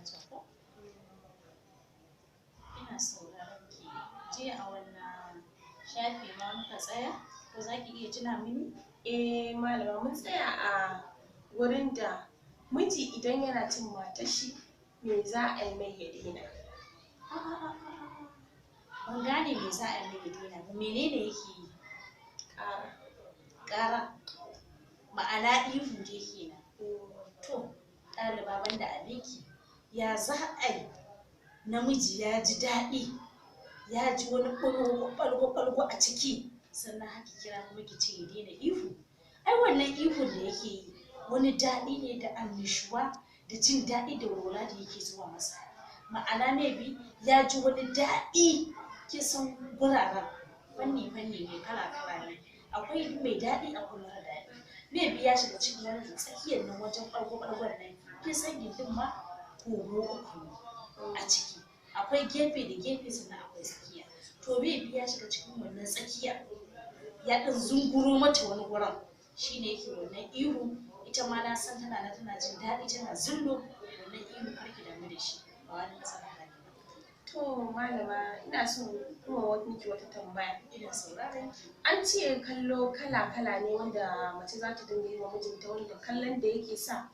bukata ko? Ina sauraron ki. Jiya a wannan shafi ma muka tsaya? Ko za ki iya tuna mini? Malama mun tsaya a wurin da miji idan yana cin matar shi me za a yi mai ya daina. Ban gane me za a yi mai ya daina ba. Menene yake yi? Ƙara. Ma'ana ihu dai kenan. To, ɗaliba banda abinki, ya za a yi namiji ya ji daɗi, ya ji wani ɓalgo-ɓalgo a ciki, sannan haka kira kuma ki ce ya daina ihu? Ai wannan ihun da yake yi wani daɗi ne da annishuwa da jin daɗi da walwala da yake zuwa masa. Ma'ana maybe ya ji wani daɗi, kin san guraren fanni-fanni ne kala-kala ne. Akwai mai daɗi akwai mara daɗi. Maybe ya shiga cikin wani tsakiyar nan wajen ɓalgo-ɓalgon nan, kin san gindin ma kogo uku ne a ciki. Akwai gefe da gefe sannan akwai tsakiya. To maybe ya shiga cikin wannan tsakiya, ya ɗan zunguro mata wani wurin, shi ne yake wannan ihu. Ita ma na san tana jin daɗi, tana zullo wannan ihu. Kar ki damu da shi, ba wani matsala ba ne. To malama ina so kuma miki wata tambaya. Ina sauraron ki. An ce kallo kala-kala ne wanda mace za ta dinga yi wa mijinta, wanda kallon da yake sa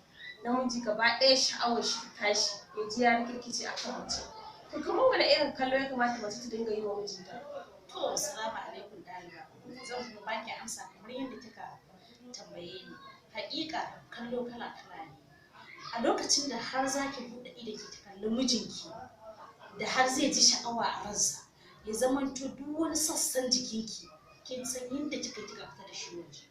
namiji gaba ɗaya sha'awar shi ta tashi, ya ji ya rikirkice akan mace. To kamar wani irin kallo ya kamata mace ta dinga yi wa mijinta? To, assalamu alaikum ɗaliba. Zan kuma baki amsa kamar yadda kika tambaye ni. Haƙiƙa kallo kala-kala ne. A lokacin da har za ki buɗe ido ki kalli mijinki, da har zai ji sha'awa a ransa, ya zamanto duk wani sassan jikinki kin san yadda kika fita da shi waje.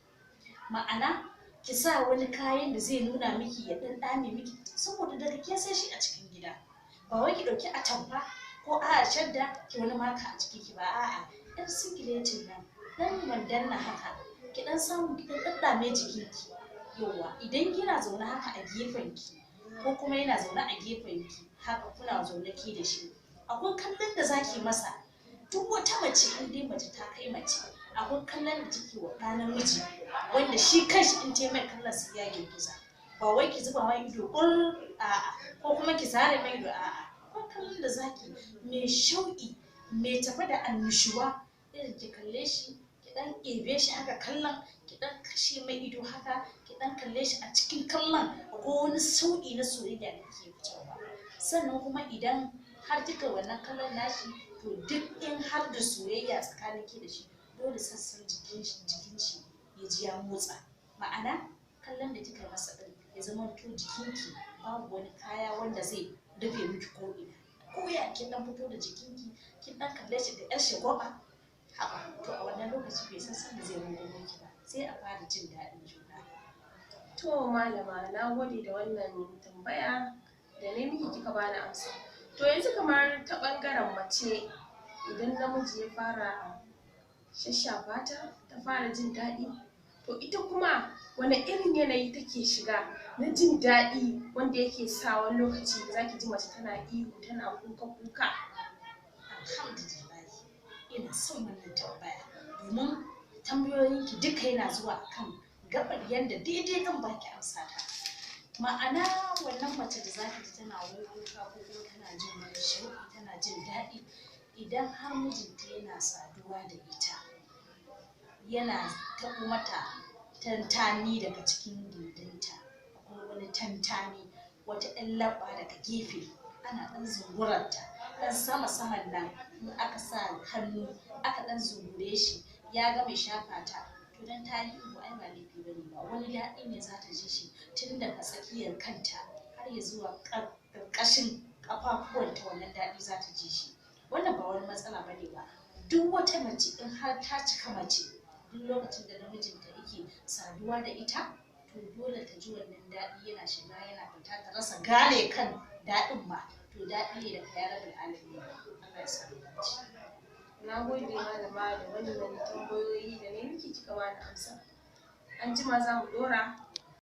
Ma'ana ki sa wani kayan da zai nuna miki, ya ɗan ɗame miki, saboda daga ke sai shi a cikin gida. Ba wai ki ɗauki atamfa ko a'a shadda ki wani maka a jikinki ba, a'a ɗan singiletin nan, ɗan wandan nan haka, ki ɗan samu ki ɗan ɗaɗɗame jikinki. Yauwa idan kina zaune haka a gefenki, ko kuma yana zaune a gefenki, haka kuna zaune ke da shi, akwai kallon da zaki masa. Duk wata mace in dai mace ta kai mace, akwai kallon da take wa ɗa namiji, wanda shi kanshi in ta mai kallon sai ya girgiza. Ba wai ki zuba mai ido a'a, ko kuma ki zare mai ido a'a. Akwai kallon da zaki mai shauƙi, mai tafe da annushuwa, irin ki kalle shi, ki ɗan ɗebe shi haka kallon, ki ɗan kashe mai ido haka, ki ɗan kalle shi a cikin kallon, akwai wani sauƙi na soyayya da ke fitowa. Sannan kuma idan har kika wannan kallon nashi, to duk in har da soyayya tsakanin ki da shi, dole sassan jikin shi ya ji ya motsa. Ma'ana kallon da kika masa ɗin ya zamanto jikinki babu wani kaya wanda zai rufe miki ko'ina. Ko ya kin ɗan fito da jikinki, kin ɗan kalle shi da 'yar shagwaɓa, haka to a wannan lokaci bai san sanda zai rungumo ki ba, sai a fara jin daɗin juna. To malama na gode da wannan tambaya da na miki kika bani amsa. To yanzu kamar ta ɓangaren mace, idan namiji ya fara shashafa ta fara jin daɗi, to ita kuma wani irin yanayi take shiga na jin daɗi wanda yake sa wani lokaci za ki ji mace tana ihu tana kuka-kuka? Alhamdulillah, ina son wannan tambaya, domin tambayoyinki duka yana zuwa kan gaɓar yadda daidai zan baki amsa ta. Ma'ana wannan mace da zaki ji tana wani kuka ko kuma tana jin wani shauƙi, tana jin daɗi, idan har mijinta yana saduwa da ita, yana taɓo mata tantani daga cikin gindinta, akwai wani tantani, wata 'yan laɓa daga gefe, ana ɗan zungurarta, ɗan sama-saman nan in aka sa hannu aka ɗan zungure shi, ya ga mai shafa ta, to dan ta yi ihu ai ba laifi ba ne ba, wani daɗi ne za ta ji shi tun daga tsakiyar kanta har ya zuwa ƙarƙashin ƙafafuwanta, wannan daɗi za ta ji shi. Wannan ba wani matsala ba ne ba. Duk wata mace in har ta cika mace, duk lokacin da namijinta yake saduwa da ita, to dole ta ji wannan daɗi yana shiga yana fita, ta rasa gane kan daɗin ma, to daɗi ne daga ya rabbil alamin. Allah ya sa mu dace. Na gode malama da wannan tambayoyi da na miki kika bani amsa. Anjima za mu ɗora.